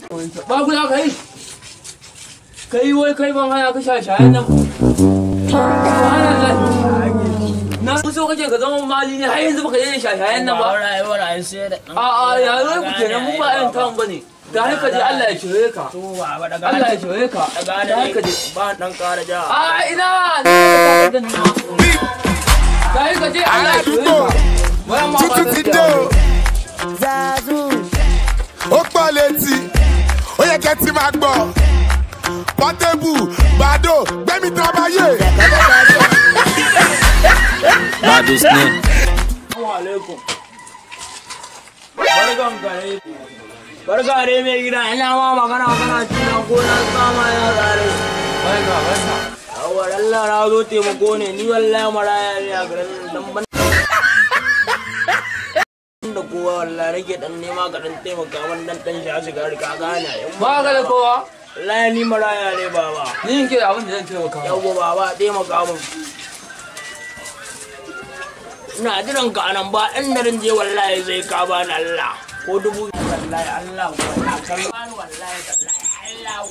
ba ku ya kai kai wai kai ban haya ka shaye-shayen nan na so kake ka zama mali ne har yanzu baka yi shaye-shayen nan ba a ya zai ku kenan mun ba irin tawon bane da haka je Allah ya shirye ka Allah ya shirye ka da haka je ba dan ƙara ja a ina da haka je Allah ya shirye ka wai ma ba da Zazu ó pọ̀ létí ó yẹ kẹ́ ti máa gbọ́ Portable Bado gbẹ́mí trabayé. Bado snake. Assalamu alaikum. Barka dai mai gida ina ma magana cina ko na sama ya zare. Barka. Awar Allah na zo taimako ne ni wallahi maraya ne a garin dan ban da kowa wallahi rage dan nema ga dan taimaka wannan dan sha sigari ka gane. Ba ga da kowa. Wallahi ni maraya ne baba. Ni ke abin da zan taimaka. Yawwa baba taimaka mun. Ina jiran ka anan ba ɗan narin je wallahi zai ka bani Allah ko dubu wallahi Allah ko na kai wallahi Allah